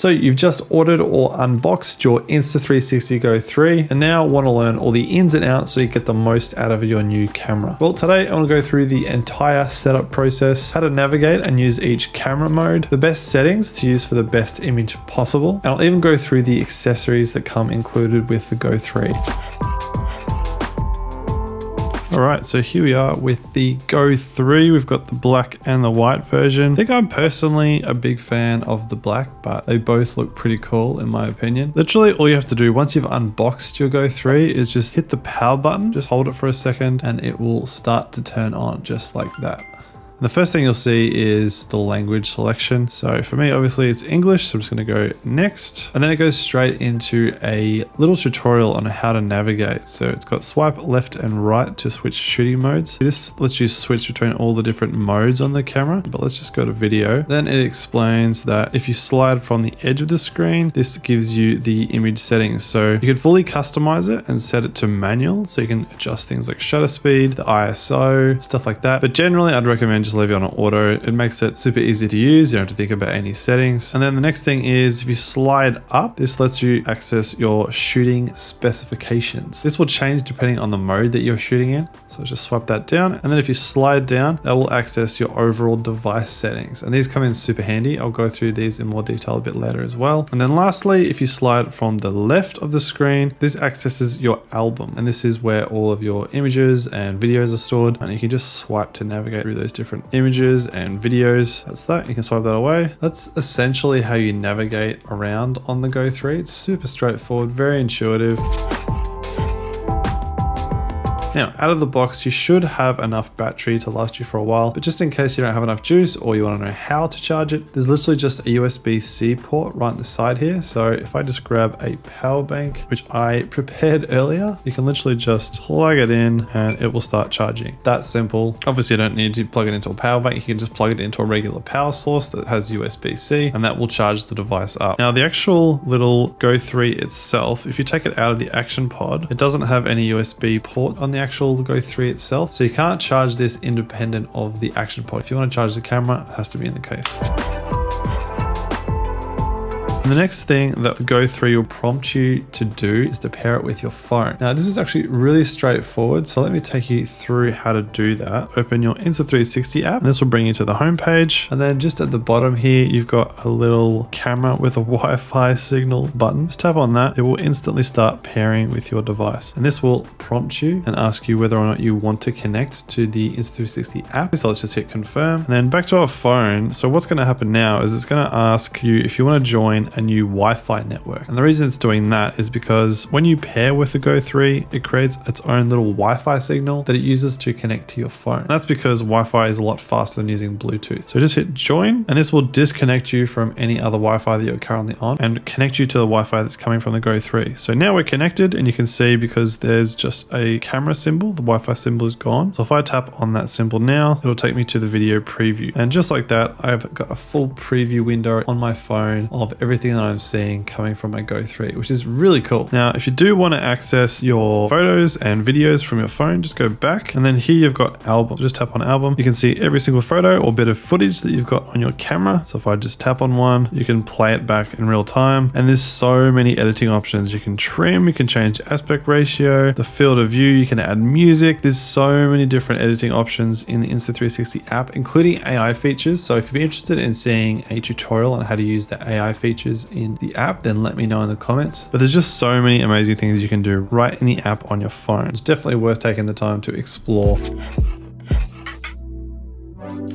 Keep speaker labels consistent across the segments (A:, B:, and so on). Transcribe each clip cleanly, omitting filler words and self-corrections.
A: So you've just ordered or unboxed your Insta360 GO 3 and now want to learn all the ins and outs so you get the most out of your new camera. Well, today I want to go through the entire setup process, how to navigate and use each camera mode, the best settings to use for the best image possible, and I'll even go through the accessories that come included with the GO 3. All right, so here we are with the GO 3. We've got the black and the white version. I think I'm personally a big fan of the black, but they both look pretty cool in my opinion. Literally all you have to do once you've unboxed your GO 3 is just hit the power button, just hold it for a second and it will start to turn on just like that. The first thing you'll see is the language selection. So for me, obviously it's English, so I'm just going to go next. And then it goes straight into a little tutorial on how to navigate. So it's got swipe left and right to switch shooting modes. This lets you switch between all the different modes on the camera, but let's just go to video. Then it explains that if you slide from the edge of the screen, this gives you the image settings. So you can fully customize it and set it to manual. So you can adjust things like shutter speed, the ISO, stuff like that. But generally I'd recommend just leave it on auto. It makes it super easy to use. You don't have to think about any settings. And then the next thing is if you slide up, this lets you access your shooting specifications. This will change depending on the mode that you're shooting in. So just swipe that down. And then if you slide down, that will access your overall device settings. And these come in super handy. I'll go through these in more detail a bit later as well. And then lastly, if you slide from the left of the screen, this accesses your album. And this is where all of your images and videos are stored. And you can just swipe to navigate through those different images and videos. That's that. You can swipe that away. That's essentially how you navigate around on the GO 3. It's super straightforward, very intuitive. Now, out of the box, you should have enough battery to last you for a while, but just in case you don't have enough juice or you want to know how to charge it, there's literally just a USB-C port right on the side here. So if I just grab a power bank, which I prepared earlier, you can literally just plug it in and it will start charging. That's simple. Obviously, you don't need to plug it into a power bank. You can just plug it into a regular power source that has USB-C and that will charge the device up. Now, the actual little GO 3 itself, if you take it out of the action pod, it doesn't have any USB port on the actual GO 3 itself, so you can't charge this independent of the action pod. If you want to charge the camera, it has to be in the case. And the next thing that the GO 3 will prompt you to do is to pair it with your phone. Now, this is actually really straightforward, so let me take you through how to do that. Open your Insta360 app, and this will bring you to the home page. And then just at the bottom here, you've got a little camera with a Wi-Fi signal button. Just tap on that. It will instantly start pairing with your device. And this will prompt you and ask you whether or not you want to connect to the Insta360 app. So let's just hit confirm. And then back to our phone. So what's going to happen now is it's going to ask you if you want to join a new Wi-Fi network. And the reason it's doing that is because when you pair with the GO 3, it creates its own little Wi-Fi signal that it uses to connect to your phone. And that's because Wi-Fi is a lot faster than using Bluetooth. So just hit join and this will disconnect you from any other Wi-Fi that you're currently on and connect you to the Wi-Fi that's coming from the GO 3. So now we're connected and you can see because there's just a camera symbol, the Wi-Fi symbol is gone. So if I tap on that symbol now, it'll take me to the video preview. And just like that, I've got a full preview window on my phone of everything that I'm seeing coming from my GO 3, which is really cool. Now, if you do want to access your photos and videos from your phone, just go back and then here you've got album. Just tap on album. You can see every single photo or bit of footage that you've got on your camera. So if I just tap on one, you can play it back in real time. And there's so many editing options. You can trim, you can change aspect ratio, the field of view, you can add music. There's so many different editing options in the Insta360 app, including AI features. So if you're interested in seeing a tutorial on how to use the AI features in the app, then let me know in the comments. But there's just so many amazing things you can do right in the app on your phone. It's definitely worth taking the time to explore.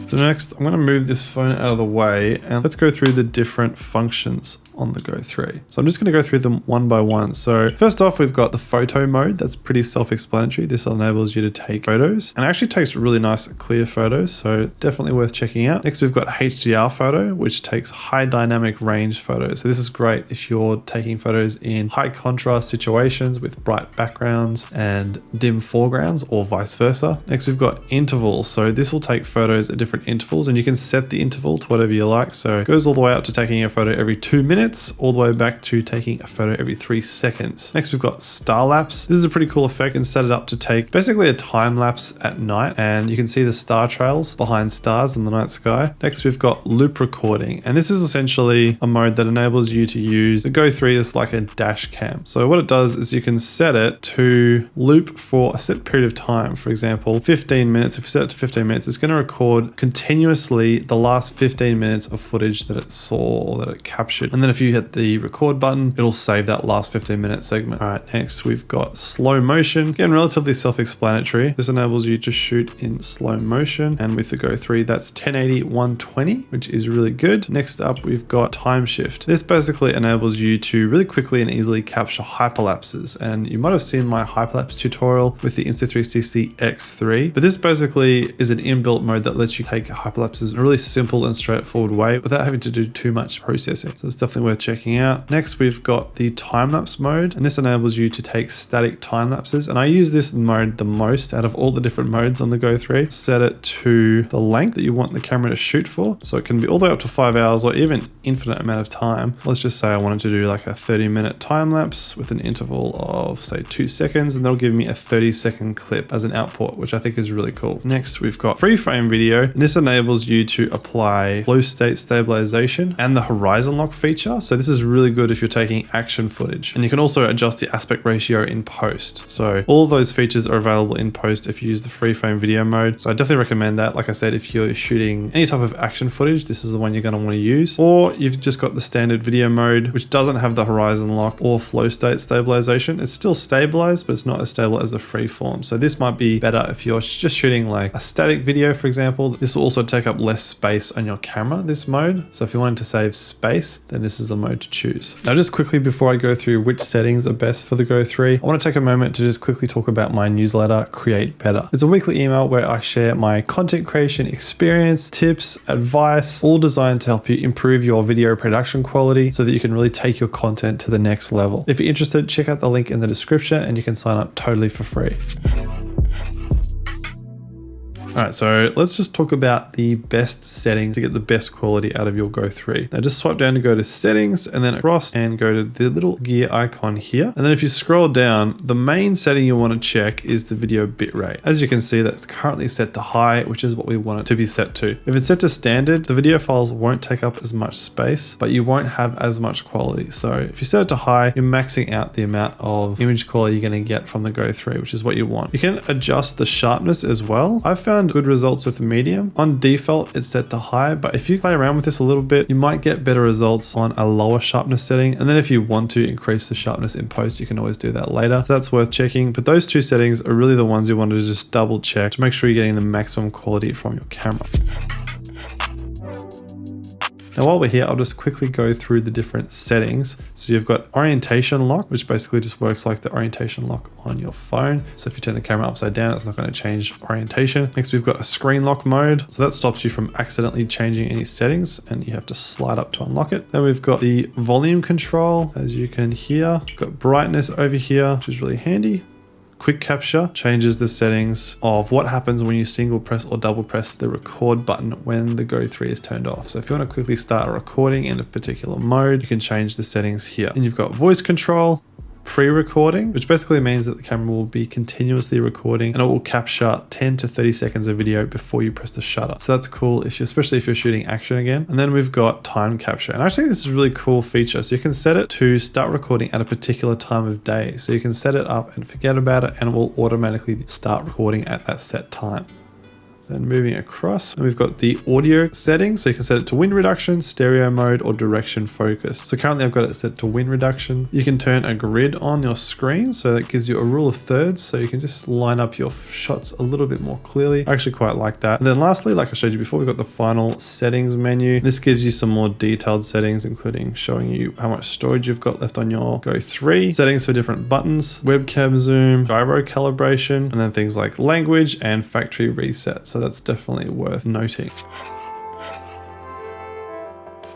A: So next, I'm going to move this phone out of the way and let's go through the different functions on the GO 3. So I'm just going to go through them one by one. So first off, we've got the photo mode. That's pretty self-explanatory. This enables you to take photos and actually takes really nice clear photos. So definitely worth checking out. Next, we've got HDR photo, which takes high dynamic range photos. So this is great if you're taking photos in high contrast situations with bright backgrounds and dim foregrounds or vice versa. Next, we've got intervals. So this will take photos at different intervals, and you can set the interval to whatever you like. So it goes all the way up to taking a photo every 2 minutes, all the way back to taking a photo every 3 seconds. Next, we've got star lapse. This is a pretty cool effect. You can set it up to take basically a time lapse at night, and you can see the star trails behind stars in the night sky. Next, we've got loop recording, and this is essentially a mode that enables you to use the Go 3 as like a dash cam. So what it does is you can set it to loop for a set period of time. For example, 15 minutes. If you set it to 15 minutes, it's going to record continuously the last 15 minutes of footage that it saw or that it captured. And then if you hit the record button, it'll save that last 15-minute segment. All right, next we've got slow motion. Again, relatively self-explanatory. This enables you to shoot in slow motion. And with the Go 3, that's 1080 120, which is really good. Next up, we've got time shift. This basically enables you to really quickly and easily capture hyperlapses. And you might have seen my hyperlapse tutorial with the Insta360 X3, but this basically is an inbuilt mode that lets you take hyperlapses in a really simple and straightforward way without having to do too much processing. So it's definitely worth checking out. Next, we've got the time-lapse mode, and this enables you to take static time lapses. And I use this mode the most out of all the different modes on the Go 3. Set it to the length that you want the camera to shoot for. So it can be all the way up to 5 hours or even infinite amount of time. Let's just say I wanted to do like a 30-minute time lapse with an interval of say 2 seconds, and that'll give me a 30-second clip as an output, which I think is really cool. Next, we've got free frame video, and this enables you to apply flow state stabilization and the horizon lock feature. So this is really good if you're taking action footage, and you can also adjust the aspect ratio in post. So all of those features are available in post if you use the free frame video mode. So I definitely recommend that. Like I said, if you're shooting any type of action footage, this is the one you're going to want to use. Or you've just got the standard video mode, which doesn't have the horizon lock or flow state stabilization. It's still stabilized, but it's not as stable as the free form. So this might be better if you're just shooting like a static video, for example. This will also take up less space on your camera, this mode. So if you wanted to save space, then this is the mode to choose. Now, just quickly before I go through which settings are best for the Go 3, I want to take a moment to just quickly talk about my newsletter, Create Better. It's a weekly email where I share my content creation experience, tips, advice, all designed to help you improve your video production quality so that you can really take your content to the next level. If you're interested, check out the link in the description and you can sign up totally for free. All right, so let's just talk about the best settings to get the best quality out of your Go 3. Now just swipe down to go to settings and then across and go to the little gear icon here. And then if you scroll down, the main setting you want to check is the video bitrate. As you can see, that's currently set to high, which is what we want it to be set to. If it's set to standard, the video files won't take up as much space, but you won't have as much quality. So if you set it to high, you're maxing out the amount of image quality you're going to get from the Go 3, which is what you want. You can adjust the sharpness as well. I've found good results with the medium. On default, it's set to high, but if you play around with this a little bit, you might get better results on a lower sharpness setting. And then if you want to increase the sharpness in post, you can always do that later. So that's worth checking. But those two settings are really the ones you want to just double check to make sure you're getting the maximum quality from your camera. Now while we're here, I'll just quickly go through the different settings. So you've got orientation lock, which basically just works like the orientation lock on your phone. So if you turn the camera upside down, it's not going to change orientation. Next, we've got a screen lock mode. So that stops you from accidentally changing any settings and you have to slide up to unlock it. Then we've got the volume control, as you can hear. We've got brightness over here, which is really handy. Quick capture changes the settings of what happens when you single press or double press the record button when the Go 3 is turned off. So if you want to quickly start a recording in a particular mode, you can change the settings here. And you've got voice control, pre-recording, which basically means that the camera will be continuously recording and it will capture 10 to 30 seconds of video before you press the shutter. So that's cool, especially if you're shooting action again. And then we've got time capture. And I actually think this is a really cool feature. So you can set it to start recording at a particular time of day. So you can set it up and forget about it and it will automatically start recording at that set time. Then moving across, and we've got the audio settings. So you can set it to wind reduction, stereo mode, or direction focus. So currently I've got it set to wind reduction. You can turn a grid on your screen. So that gives you a rule of thirds. So you can just line up your shots a little bit more clearly. I actually quite like that. And then lastly, like I showed you before, we've got the final settings menu. This gives you some more detailed settings, including showing you how much storage you've got left on your Go 3, settings for different buttons, webcam zoom, gyro calibration, and then things like language and factory reset. So that's definitely worth noting.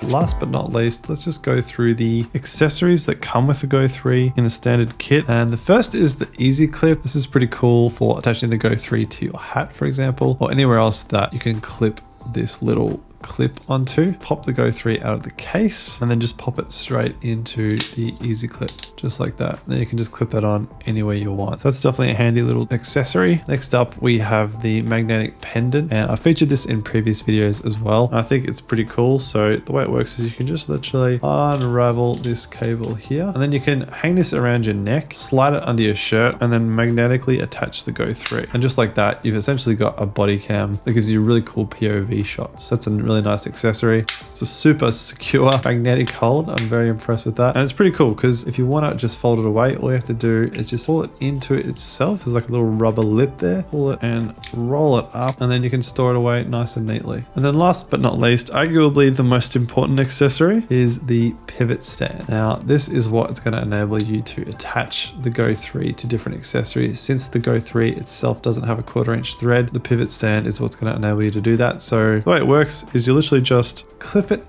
A: Last but not least, let's just go through the accessories that come with the Go 3 in the standard kit. And the first is the Easy Clip. This is pretty cool for attaching the Go 3 to your hat, for example, or anywhere else that you can clip this little clip onto, pop the Go 3 out of the case, and then just pop it straight into the easy clip, just like that. And then you can just clip that on anywhere you want. So that's definitely a handy little accessory. Next up, we have the magnetic pendant, and I featured this in previous videos as well. I think it's pretty cool. So the way it works is you can just literally unravel this cable here, and then you can hang this around your neck, slide it under your shirt, and then magnetically attach the Go 3. And just like that, you've essentially got a body cam that gives you really cool POV shots. That's a really nice accessory. It's a super secure magnetic hold. I'm very impressed with that. And it's pretty cool because if you want to just fold it away, all you have to do is just pull it into it itself. There's like a little rubber lip there. Pull it and roll it up, and then you can store it away nice and neatly. And then last but not least, arguably the most important accessory is the pivot stand. Now, this is what it's going to enable you to attach the Go 3 to different accessories. Since the Go 3 itself doesn't have a 1/4" thread, the pivot stand is what's going to enable you to do that. So the way it works is you literally just clip it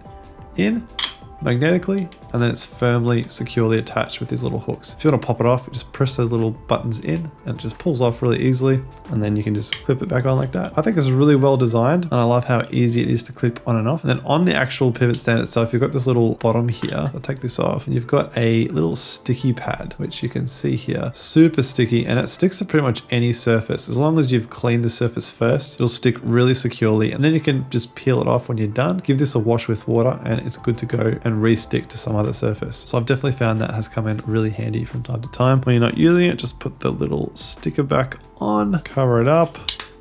A: in magnetically, and then it's firmly, securely attached with these little hooks. If you want to pop it off, you just press those little buttons in and it just pulls off really easily, and then you can just clip it back on like that. I think it's really well designed, and I love how easy it is to clip on and off. And then on the actual pivot stand itself, you've got this little bottom here. I'll take this off, and you've got a little sticky pad, which you can see here. Super sticky, and it sticks to pretty much any surface. As long as you've cleaned the surface first, it'll stick really securely, and then you can just peel it off when you're done. Give this a wash with water, and it's good to go and re-stick to some other surface. So I've definitely found that has come in really handy from time to time. When you're not using it, just put the little sticker back on, cover it up,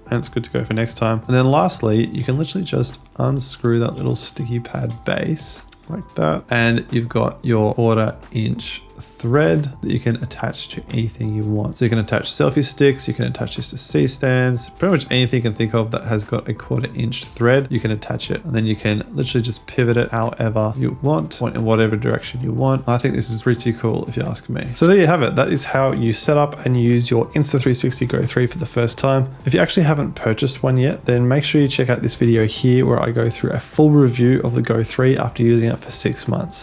A: and it's good to go for next time. And then lastly, you can literally just unscrew that little sticky pad base like that, and you've got your 1/4" thread that you can attach to anything you want. So you can attach selfie sticks, you can attach this to C stands, pretty much anything you can think of that has got a 1/4" thread, you can attach it, and then you can literally just pivot it however you want, in whatever direction you want. I think this is pretty cool if you ask me. So there you have it. That is how you set up and use your Insta360 GO 3 for the first time. If you actually haven't purchased one yet, then make sure you check out this video here where I go through a full review of the GO 3 after using it for 6 months.